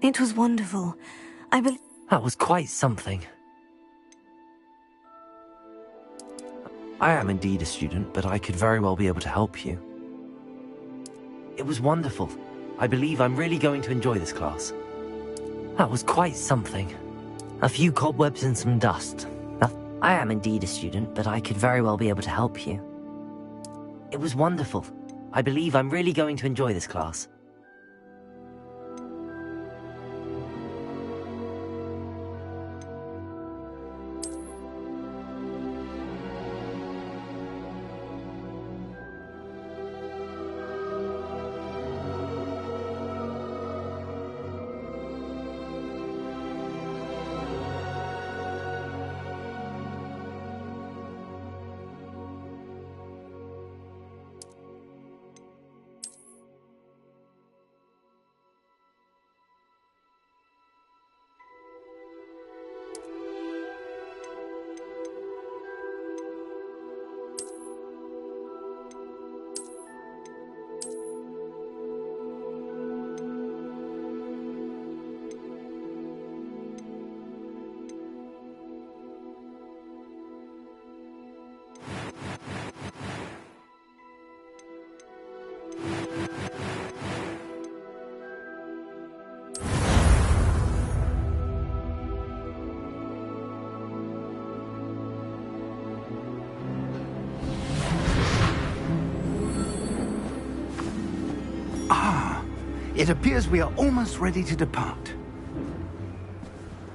It was wonderful. I believe... That was quite something. I am indeed a student, but I could very well be able to help you. It was wonderful. I believe I'm really going to enjoy this class. That was quite something. A few cobwebs and some dust. I am indeed a student, but I could very well be able to help you. It was wonderful. I believe I'm really going to enjoy this class. It appears we are almost ready to depart.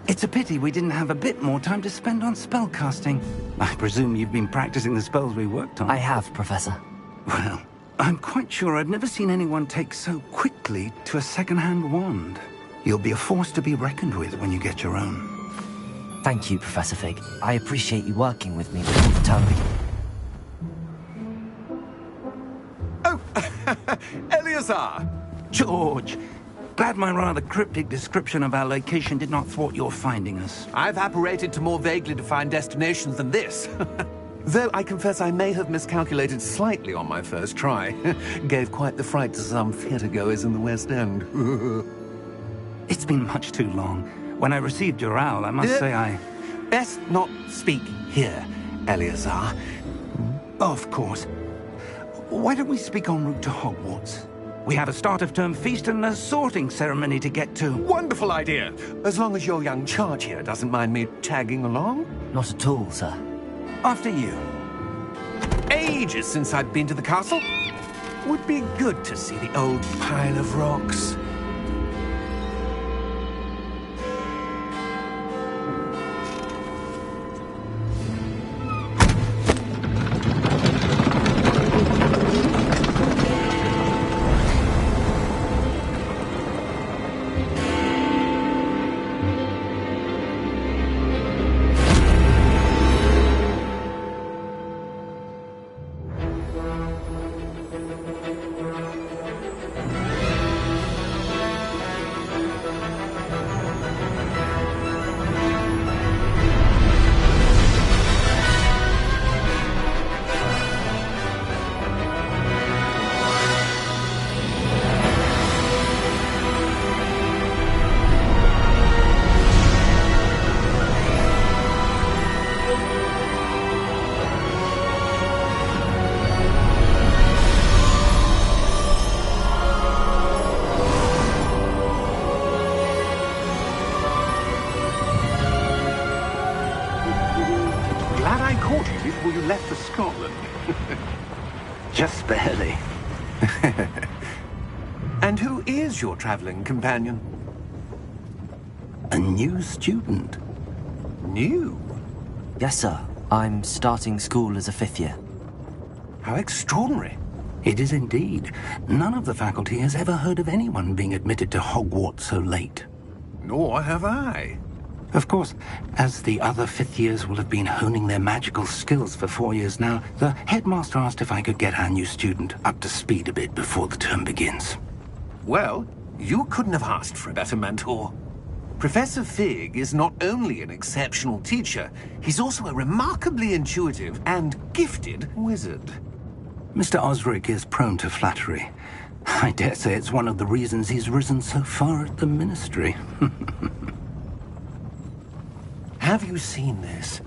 It's a pity we didn't have a bit more time to spend on spellcasting. I presume you've been practicing the spells we worked on. I have, Professor. Well, I'm quite sure I've never seen anyone take so quickly to a second-hand wand. You'll be a force to be reckoned with when you get your own. Thank you, Professor Fig. I appreciate you working with me before the term begins. Oh, Eleazar! George! Glad my rather cryptic description of our location did not thwart your finding us. I've apparated to more vaguely defined destinations than this. Though I confess I may have miscalculated slightly on my first try. Gave quite the fright to some theatre-goers in the West End. It's been much too long. When I received your owl, I must say I... Best not speak here, Eleazar. Of course. Why don't we speak en route to Hogwarts? We have a start-of-term feast and a sorting ceremony to get to. Wonderful idea! As long as your young charge here doesn't mind me tagging along. Not at all, sir. After you. Ages since I'd been to the castle. Would be good to see the old pile of rocks. Before you left for Scotland. Just barely. And who is your traveling companion? A new student. New? Yes, sir. I'm starting school as a 5th year. How extraordinary. It is indeed. None of the faculty has ever heard of anyone being admitted to Hogwarts so late. Nor have I. Of course, as the other 5th years will have been honing their magical skills for 4 years now, the headmaster asked if I could get our new student up to speed a bit before the term begins. Well, you couldn't have asked for a better mentor. Professor Fig is not only an exceptional teacher, he's also a remarkably intuitive and gifted wizard. Mr. Osric is prone to flattery, I dare say it's one of the reasons he's risen so far at the Ministry. Have you seen this?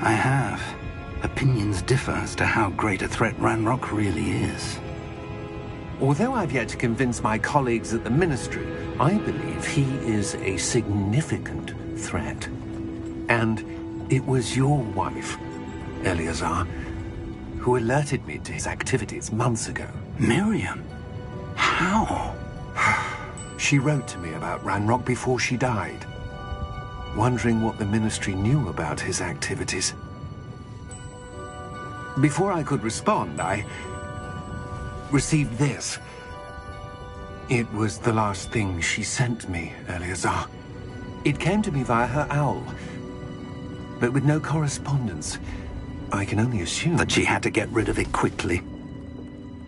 I have. Opinions differ as to how great a threat Ranrock really is. Although I've yet to convince my colleagues at the Ministry, I believe he is a significant threat. And it was your wife, Eleazar, who alerted me to his activities months ago. Miriam? How? She wrote to me about Ranrock before she died, wondering what the Ministry knew about his activities. Before I could respond, I received this. It was the last thing she sent me, Eleazar. It came to me via her owl, but with no correspondence. I can only assume That she had to get rid of it quickly,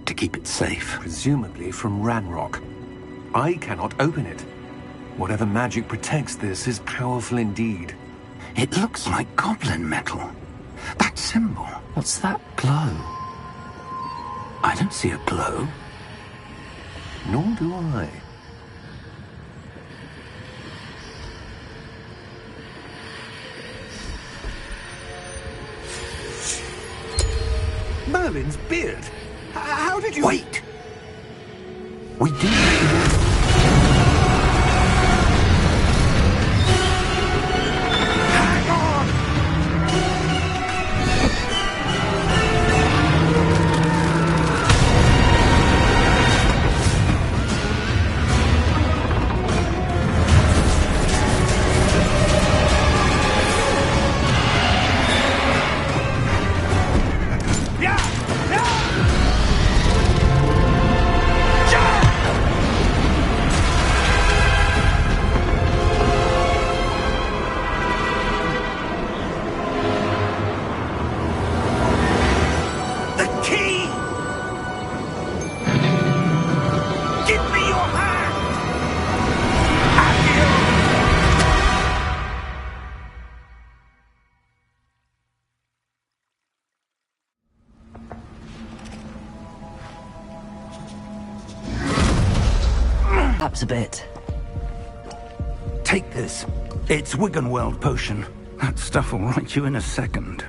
to keep it safe. presumably from Ranrock. I cannot open it. Whatever magic protects this is powerful indeed. It looks like goblin metal. That symbol. What's that glow? I don't see a glow. Nor do I. Merlin's beard? How did you... Wait! We do. Hang on! Perhaps a bit. Take this. It's Wiggenweld potion. That stuff will right you in a second.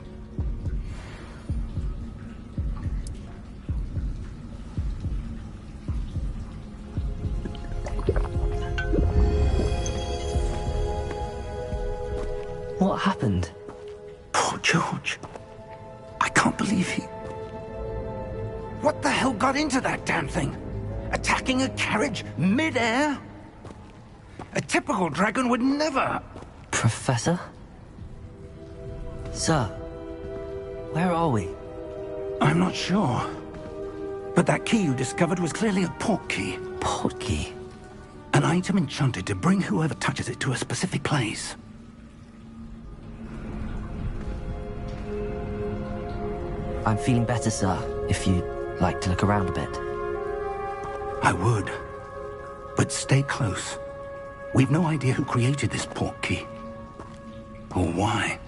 What happened? Poor George. I can't believe he... What the hell got into that damn thing? Attacking a carriage mid-air? A typical dragon would never... Professor? Sir, where are we? I'm not sure. But that key you discovered was clearly a port key. Port key? An item enchanted to bring whoever touches it to a specific place. I'm feeling better, sir, if you'd like to look around a bit. I would. But stay close. We've no idea who created this port key. Or why.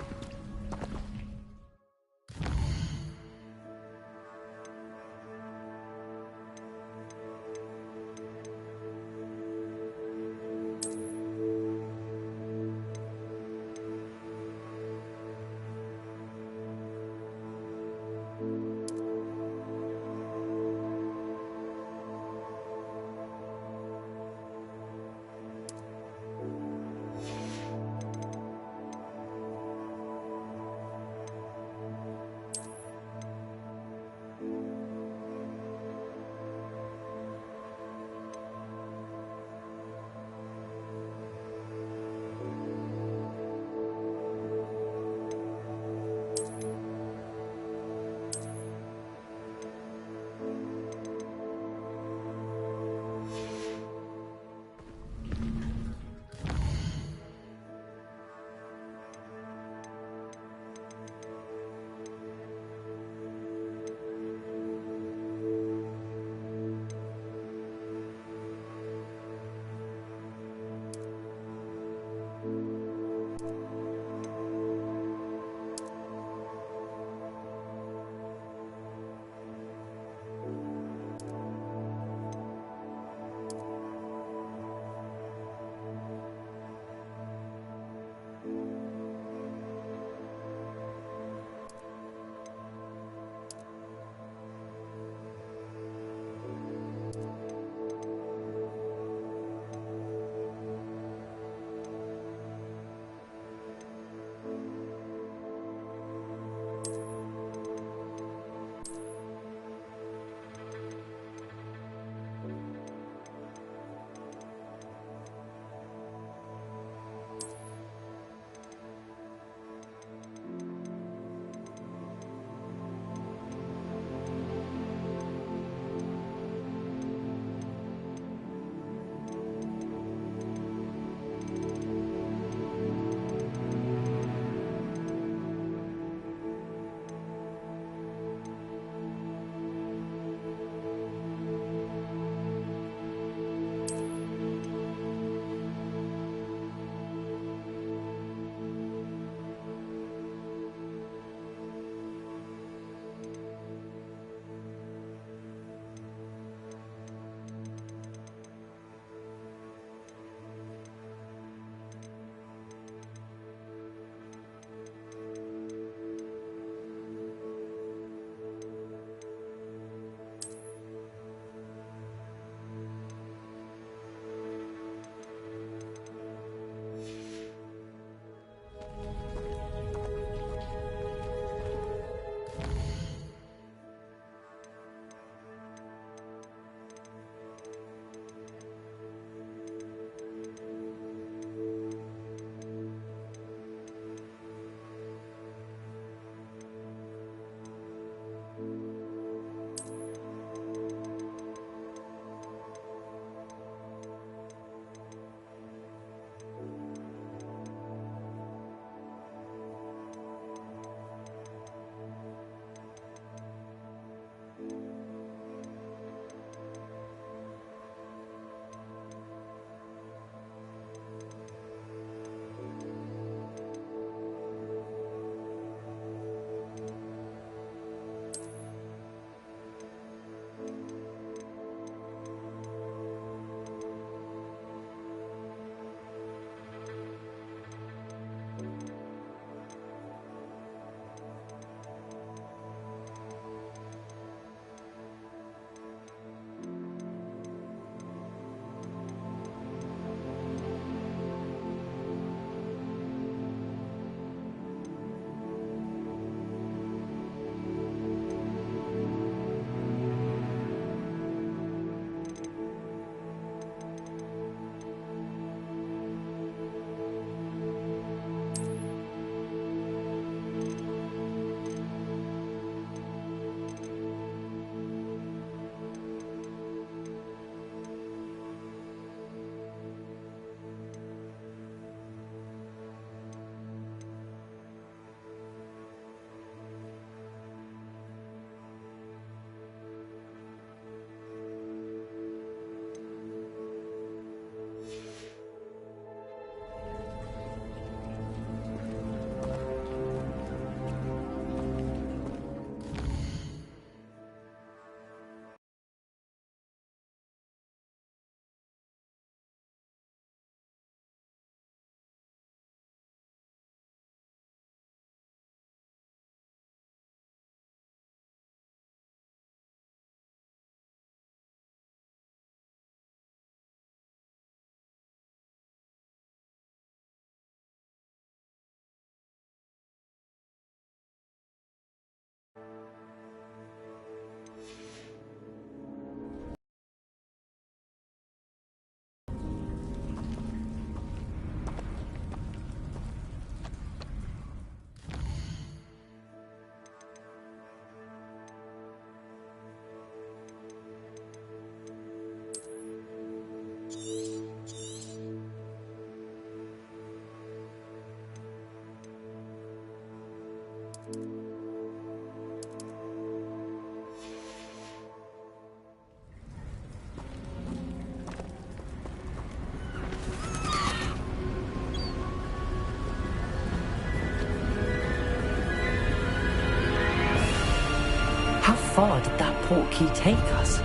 How far did that portkey take us?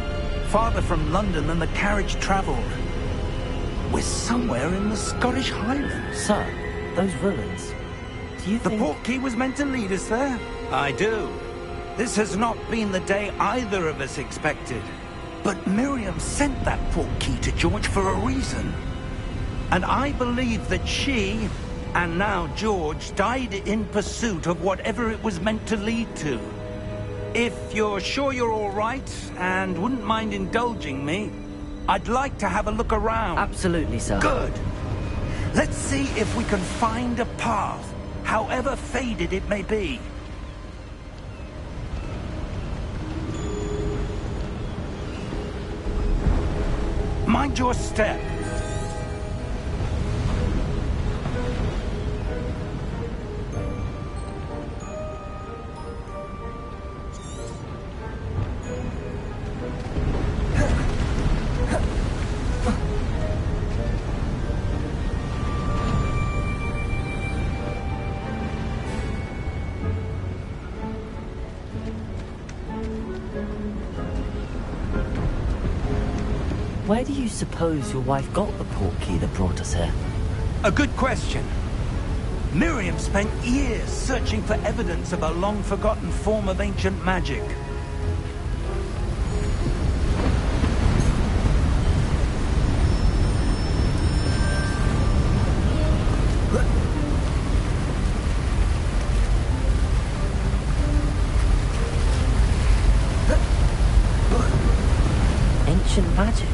Farther from London than the carriage travelled. We're somewhere in the Scottish Highlands. Sir, those ruins. Do you The think... portkey was meant to lead us there? I do. This has not been the day either of us expected. But Miriam sent that portkey to George for a reason. And I believe that she, and now George, died in pursuit of whatever it was meant to lead to. If you're sure you're all right, and wouldn't mind indulging me, I'd like to have a look around. Absolutely, sir. Good. Let's see if we can find a path, however faded it may be. Mind your step. Where do you suppose your wife got the portkey that brought us here? A good question. Miriam spent years searching for evidence of a long-forgotten form of ancient magic. Ancient magic?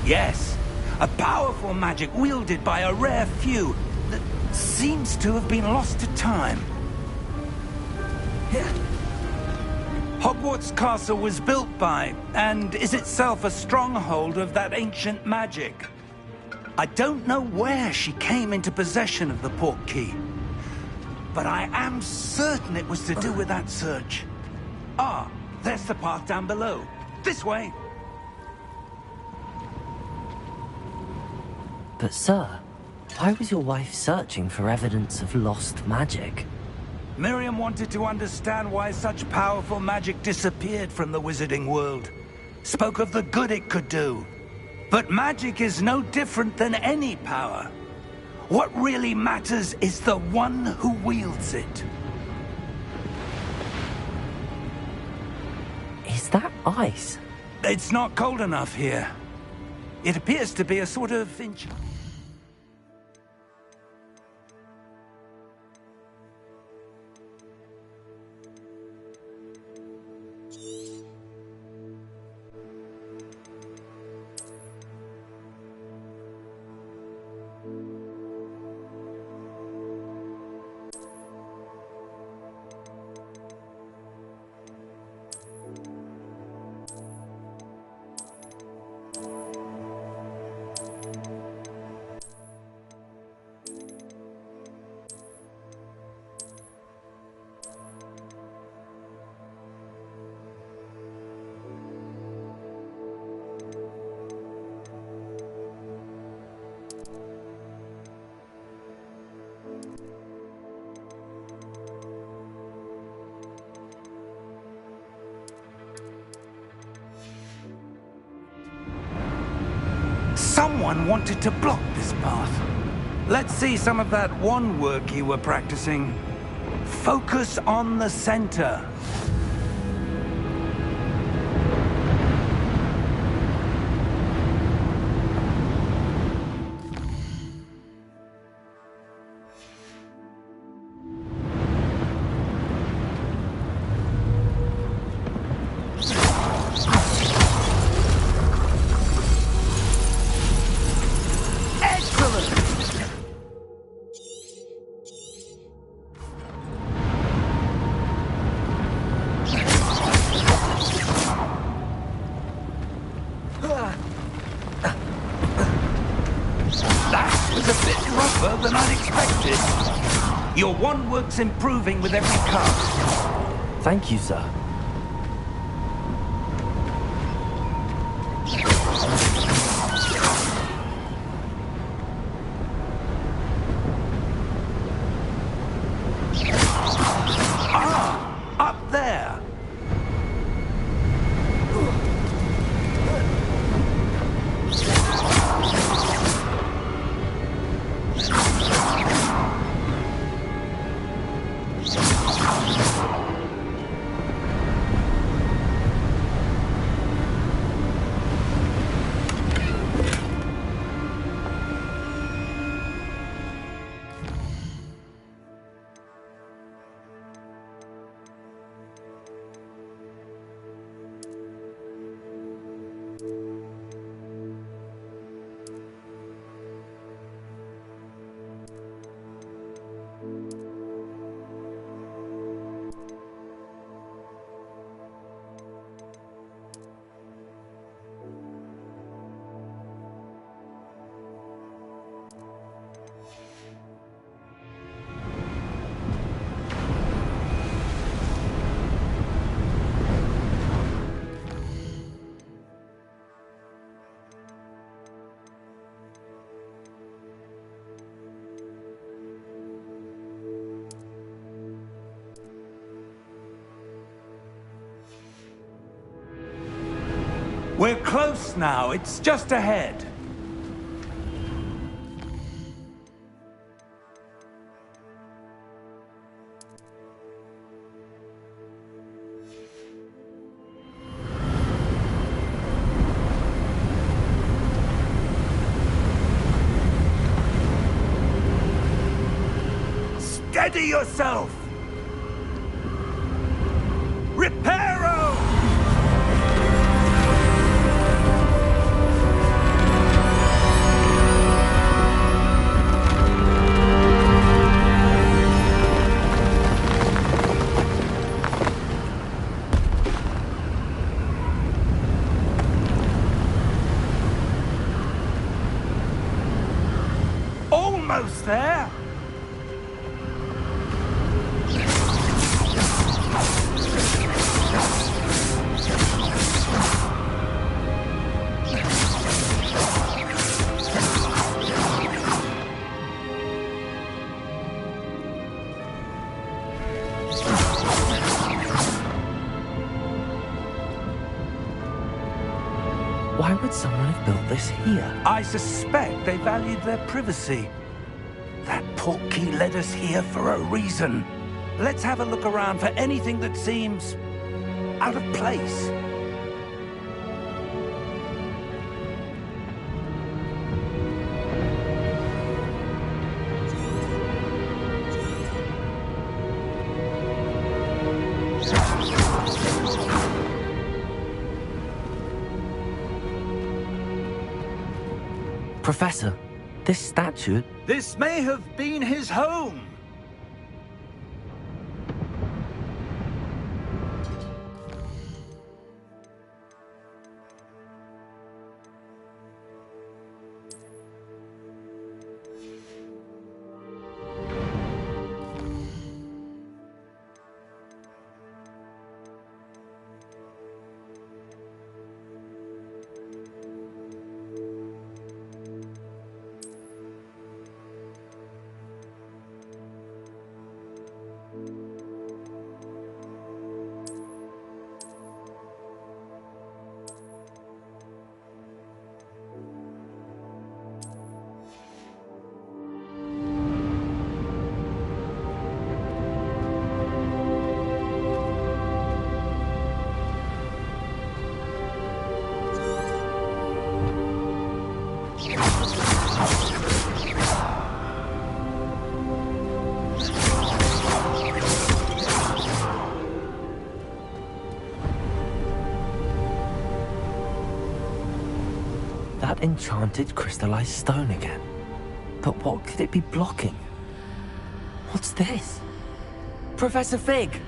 Yes, a powerful magic wielded by a rare few that seems to have been lost to time. Hogwarts Castle was built by, and is itself a stronghold of that ancient magic. I don't know where she came into possession of the portkey, but I am certain it was to do with that search. Ah, there's the path down below. This way. But sir, why was your wife searching for evidence of lost magic? Miriam wanted to understand why such powerful magic disappeared from the wizarding world. Spoke of the good it could do. But magic is no different than any power. What really matters is the one who wields it. Is that ice? It's not cold enough here. It appears to be a sort of inch. Someone wanted to block this path. Let's see some of that wand work you were practicing. Focus on the center. That was a bit rougher than I'd expected. Your wand works improving with every cast. Thank you, sir. Up there! We're close now. It's just ahead. Steady yourself! Reparo! Almost there! Why would someone have built this here? I suspect they valued their privacy. That portkey led us here for a reason. Let's have a look around for anything that seems out of place. Professor, this statue... This may have been his home. That enchanted crystallized stone again. But what could it be blocking? What's this? Professor Fig!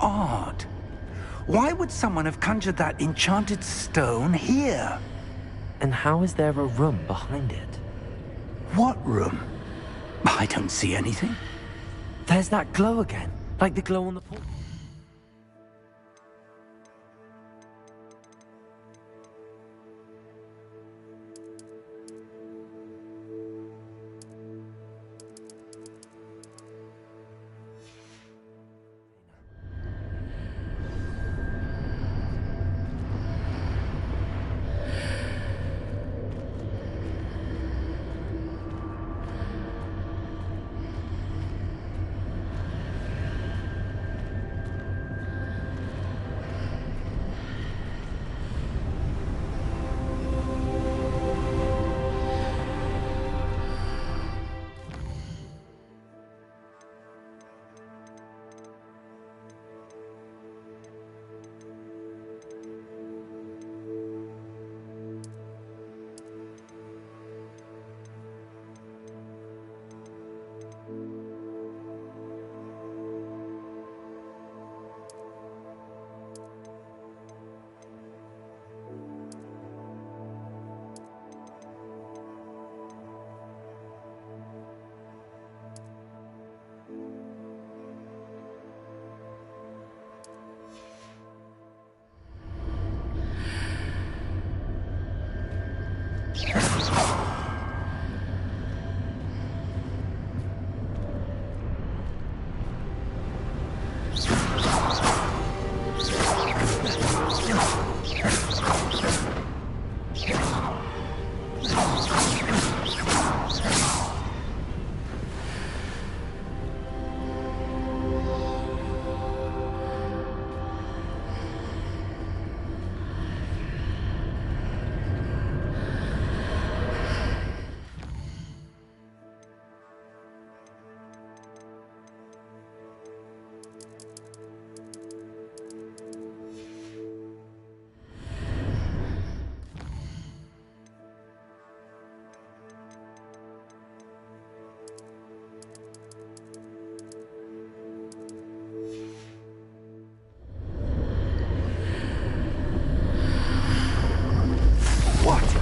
odd. Why would someone have conjured that enchanted stone here? And how is there a room behind it? What room? I don't see anything. There's that glow again, like the glow on the portal.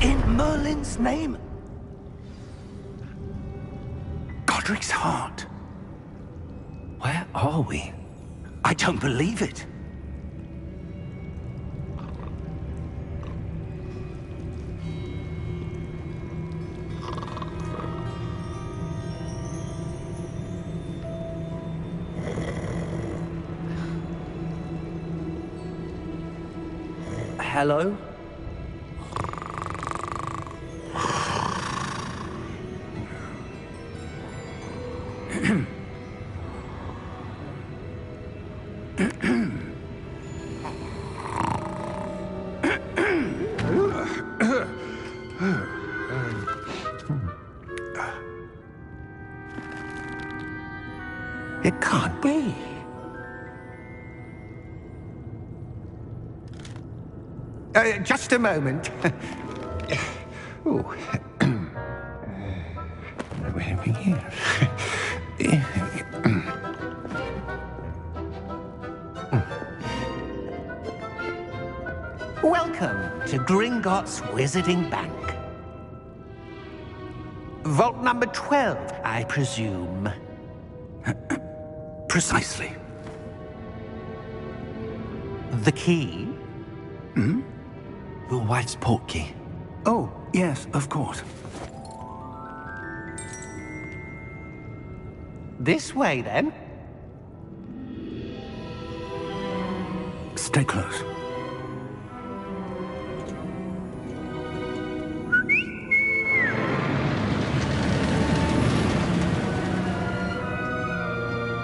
In Merlin's name? Godric's heart. Where are we? I don't believe it. Hello? It can't be. Just a moment. Oh. Anything here? Welcome to Gringotts Wizarding Bank. Vault number 12, I presume. Precisely. The key? Your wife's portkey. Oh, yes, of course. This way, then. Stay close.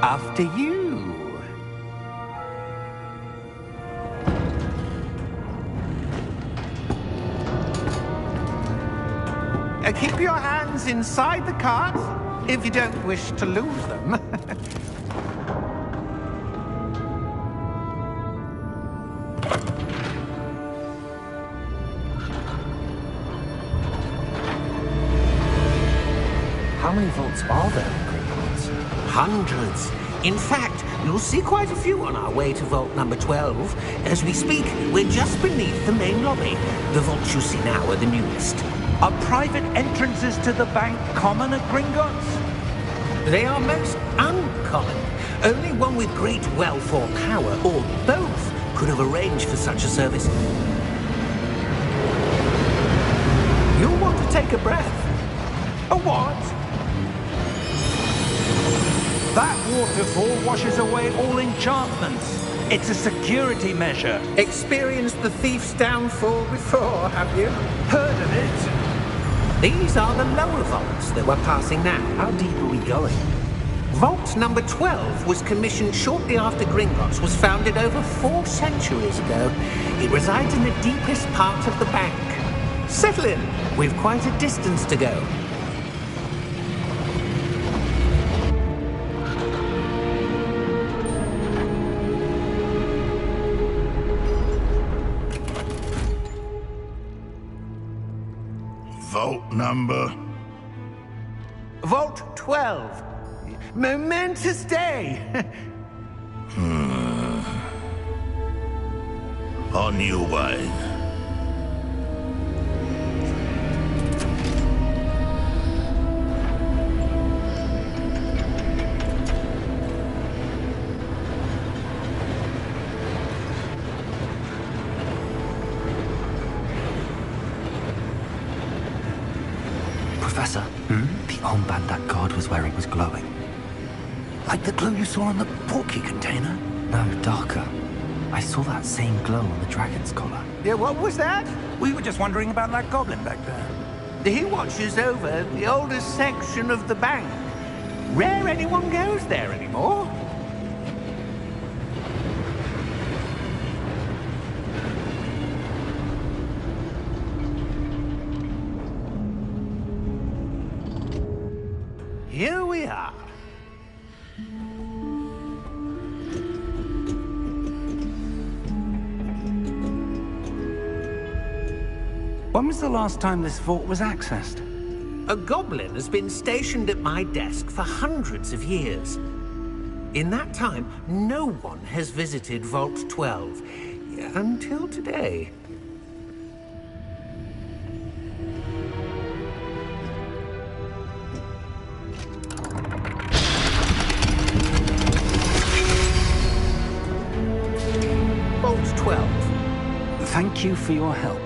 After you. Keep your hands inside the cart if you don't wish to lose them. How many vaults are there in Gringotts? Hundreds. In fact, you'll see quite a few on our way to vault number 12. As we speak, we're just beneath the main lobby. The vaults you see now are the newest. Are private entrances to the bank common at Gringotts? They are most uncommon. Only one with great wealth or power, or both, could have arranged for such a service. You'll want to take a breath. A what? That waterfall washes away all enchantments. It's a security measure. Experienced the thief's downfall before, have you? Heard of it? These are the lower vaults that we're passing now. How deep are we going? Vault number 12 was commissioned shortly after Gringotts was founded over 4 centuries ago. It resides in the deepest part of the bank. Settle in. We've quite a distance to go. Vault number? Vault 12. Momentous day. On your way. Professor, the armband that guard was wearing was glowing. Like the glow you saw on the porky container? No, darker. I saw that same glow on the dragon's collar. Yeah, what was that? We were just wondering about that goblin back there. He watches over the oldest section of the bank. Rare anyone goes there anymore. Here we are. When was the last time this vault was accessed? A goblin has been stationed at my desk for hundreds of years. In that time, no one has visited Vault 12. Until today. Vault 12. Thank you for your help.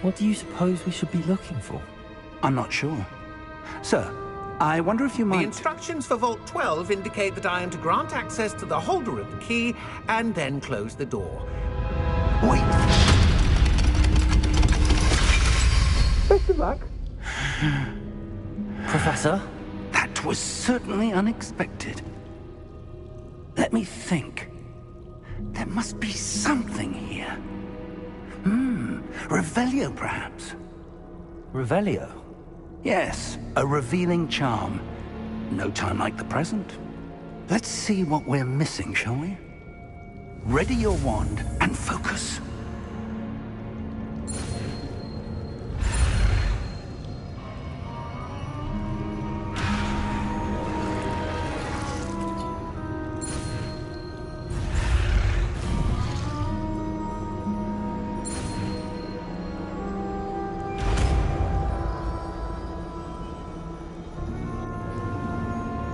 What do you suppose we should be looking for? I'm not sure. Sir, I wonder if you The might... instructions for Vault 12 indicate that I am to grant access to the holder of the key and then close the door. Wait! Best of luck. Professor? That was certainly unexpected. Let me think. There must be something here. Revelio, perhaps? Revelio? Yes, a revealing charm. No time like the present. Let's see what we're missing, shall we? Ready your wand and focus.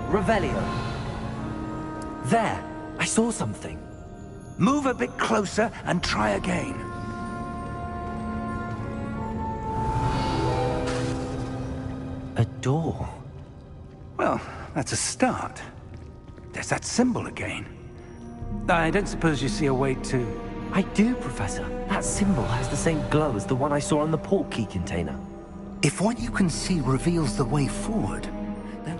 Revelio. There, I saw something. Move a bit closer and try again. A door? Well, that's a start. There's that symbol again. I don't suppose you see a way to... I do, Professor. That symbol has the same glow as the one I saw on the port key container. If what you can see reveals the way forward, then...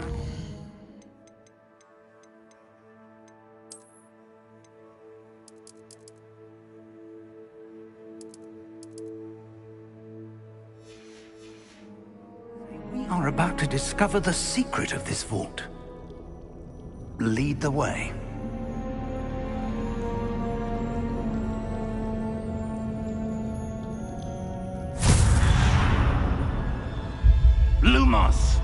We are about to discover the secret of this vault. Lead the way. Lumos!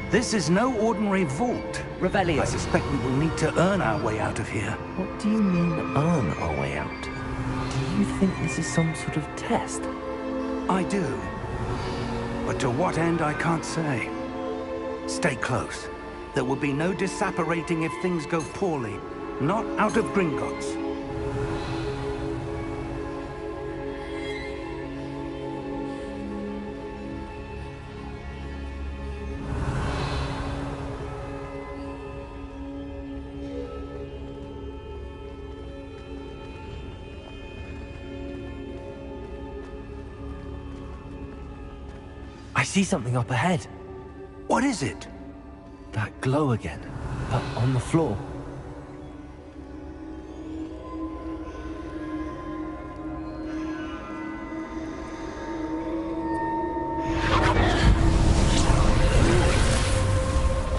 This is no ordinary vault. Revelio. I suspect we will need to earn our way out of here. What do you mean, earn our way out? Do you think this is some sort of test? I do. But to what end, I can't say. Stay close. There will be no disapparating if things go poorly. Not out of Gringotts. I see something up ahead. What is it? That glow again, but on the floor.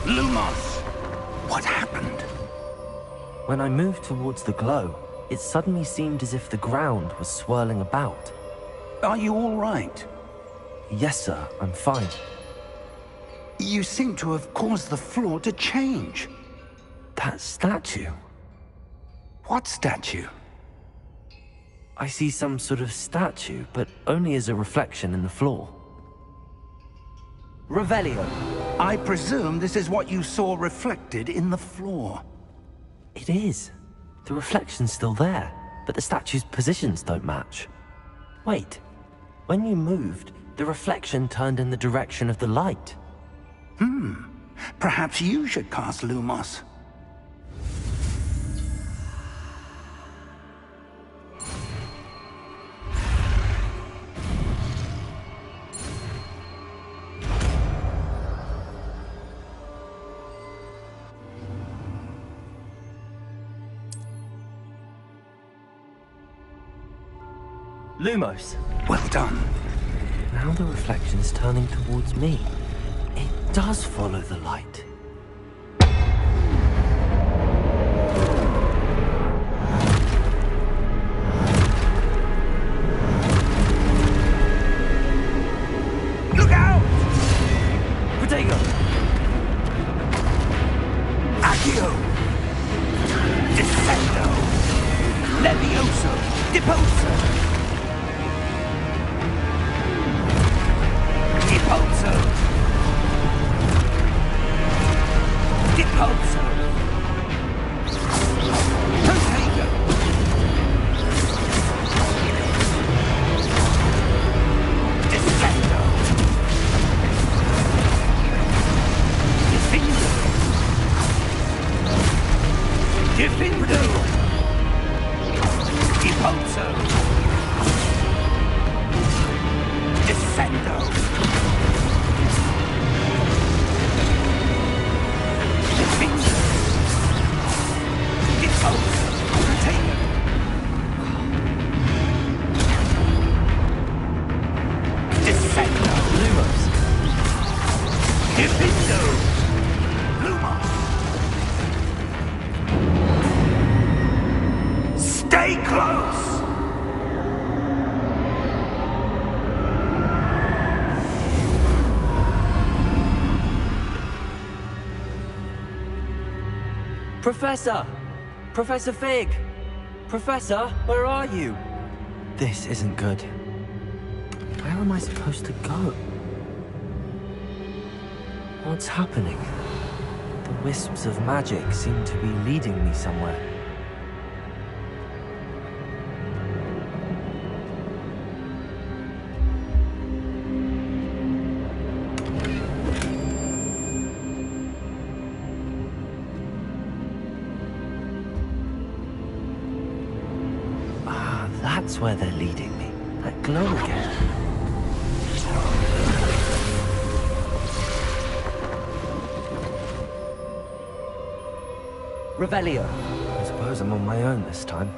Lumos! What happened? When I moved towards the glow, it suddenly seemed as if the ground was swirling about. Are you all right? Yes, sir, I'm fine. You seem to have caused the floor to change. That statue? What statue? I see some sort of statue, but only as a reflection in the floor. Revelio. I presume this is what you saw reflected in the floor. It is. The reflection's still there, but the statue's positions don't match. Wait. When you moved, the reflection turned in the direction of the light. Perhaps you should cast Lumos. Lumos. Well done. Now the reflection is turning towards me. It does follow the light. Look out! Protego! Accio! Descendo! Levioso! Deposo! Deposo! Deposo! Protego! Descendo! Defindo! Defindo! Deposo! Descendo! Defindo! Deposo! Protego! Descendo! Lumos. Defindo! Lumos! Stay close! Professor! Professor Fig! Professor, where are you? This isn't good. Where am I supposed to go? What's happening? The wisps of magic seem to be leading me somewhere. that's where they're leading me. That glow again. Revelio. I suppose I'm on my own this time.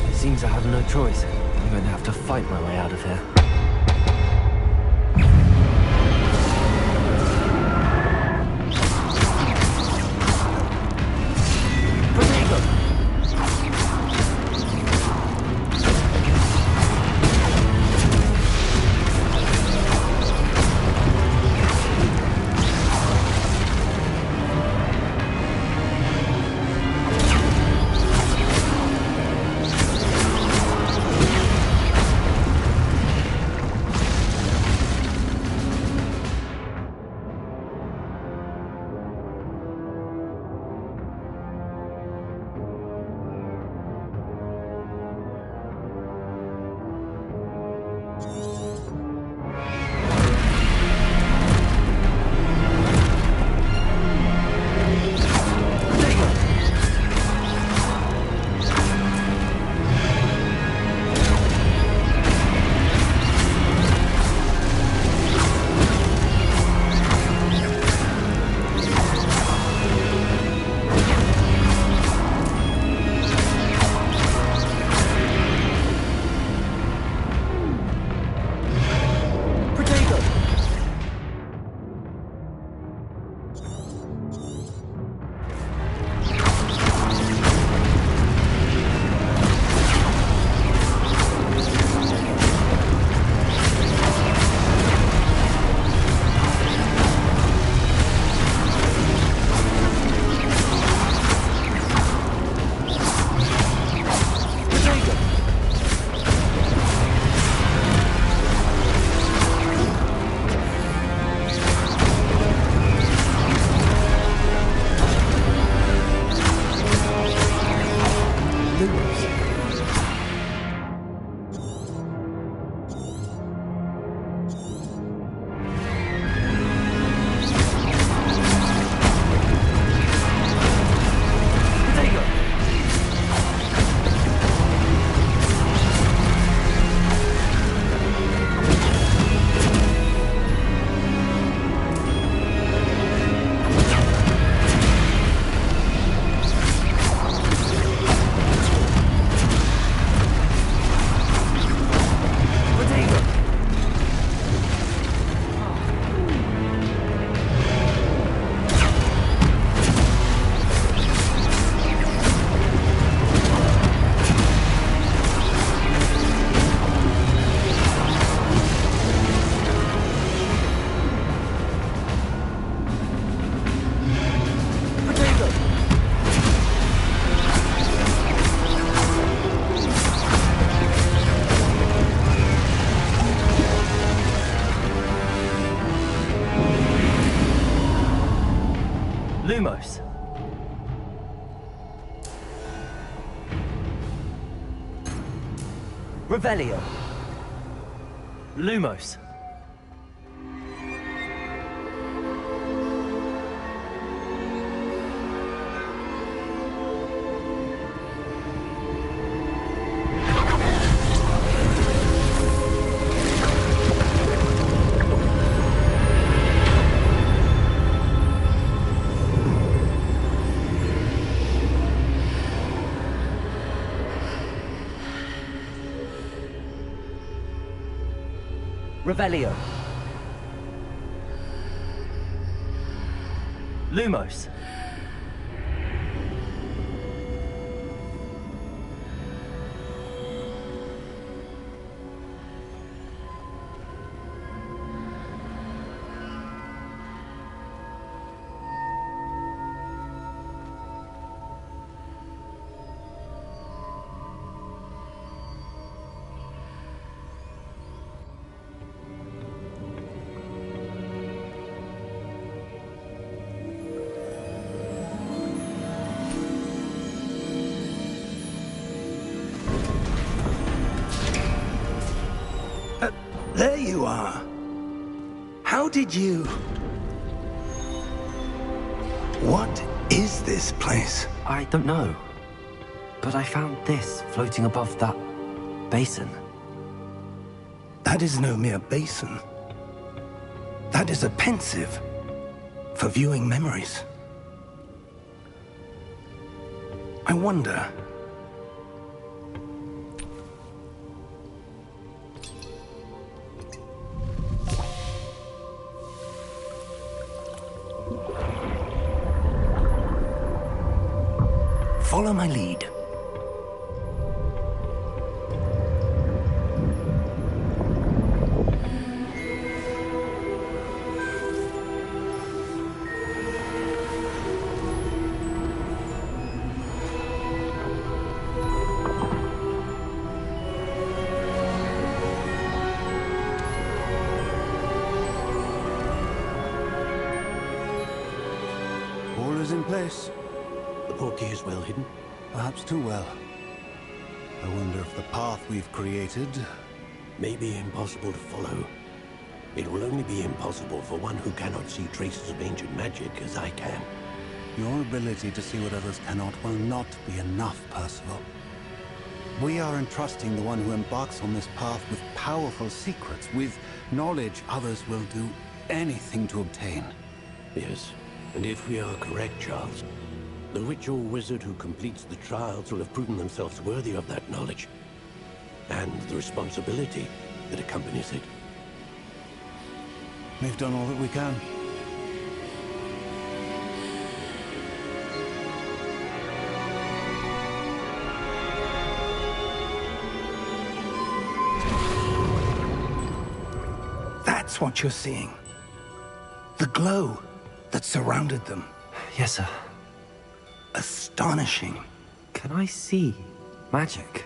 It seems I have no choice. I'm going to have to fight my way out of here. Lumos. Revelio. Lumos. Revelio. Lumos. There you are. How did you... What is this place? I don't know. But I found this floating above that basin. That is no mere basin. That is a pensive for viewing memories. I wonder... Follow my lead. All is in place. The portkey is well hidden. Perhaps too well. I wonder if the path we've created... May be impossible to follow. It will only be impossible for one who cannot see traces of ancient magic as I can. Your ability to see what others cannot will not be enough, Percival. We are entrusting the one who embarks on this path with powerful secrets, with knowledge others will do anything to obtain. Yes, and if we are correct, Charles, the witch or wizard who completes the trials will have proven themselves worthy of that knowledge, and the responsibility that accompanies it. We've done all that we can. That's what you're seeing. The glow that surrounded them. Yes, sir. Astonishing. Can I see magic?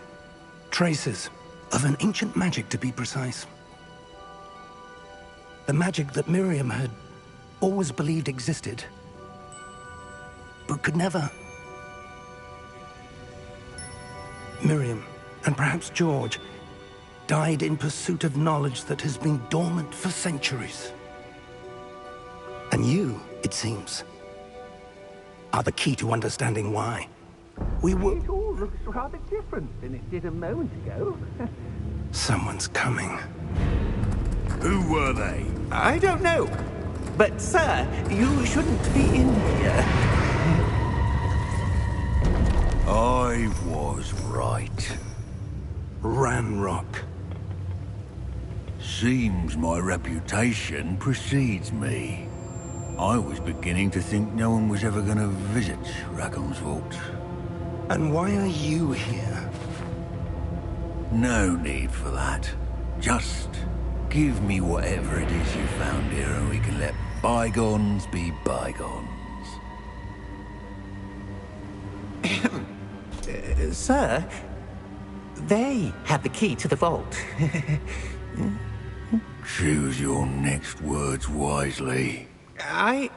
Traces of an ancient magic, to be precise. The magic that Miriam had always believed existed, but could never. Miriam, and perhaps George, died in pursuit of knowledge that has been dormant for centuries. And you, it seems, are the key to understanding why. We were... It all looks rather different than it did a moment ago. Someone's coming. Who were they? I don't know. But, sir, you shouldn't be in here. I was right. Ranrock. Seems my reputation precedes me. I was beginning to think no one was ever going to visit Rackham's vault. And why are you here? No need for that. Just give me whatever it is you found here and we can let bygones be bygones. Sir, they have the key to the vault. Choose your next words wisely. I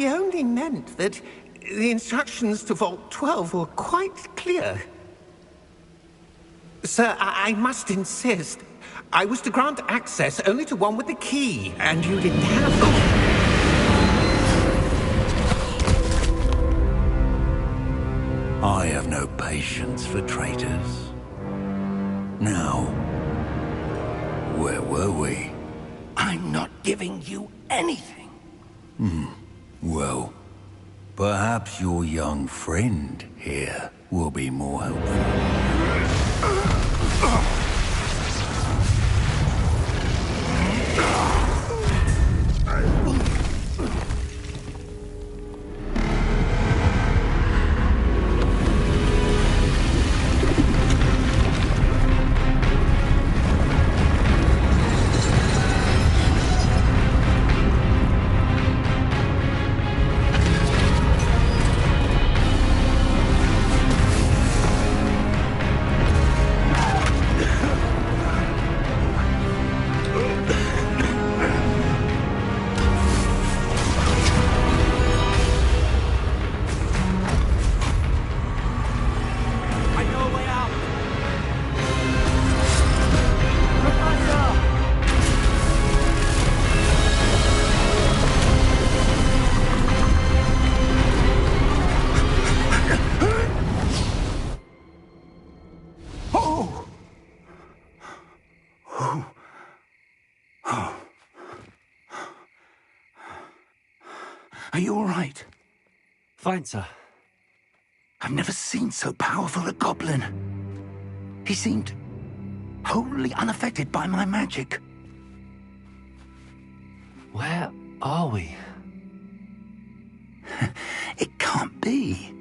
only meant that the instructions to Vault 12 were quite clear. Sir, I must insist. I was to grant access only to one with the key, and you didn't have them. I have no patience for traitors. Now, where were we? I'm not giving you anything. Well, perhaps your young friend here will be more helpful. Are you all right? Fine, sir. I've never seen so powerful a goblin. He seemed wholly unaffected by my magic. Where are we? It can't be.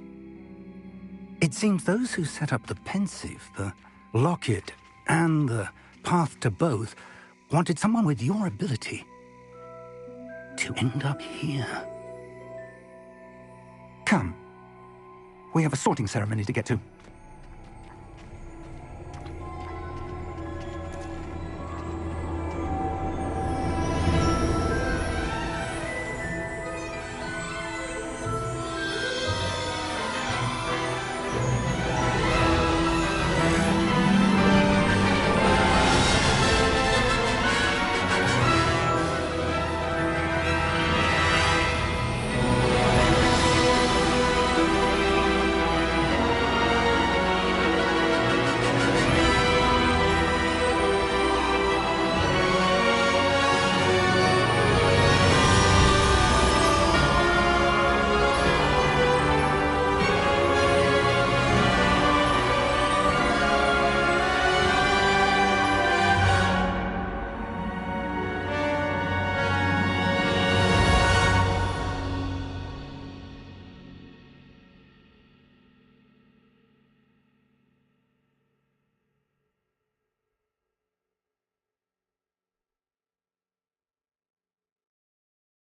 It seems those who set up the pensive, the locket, and the path to both wanted someone with your ability to end up here. Come. We have a sorting ceremony to get to.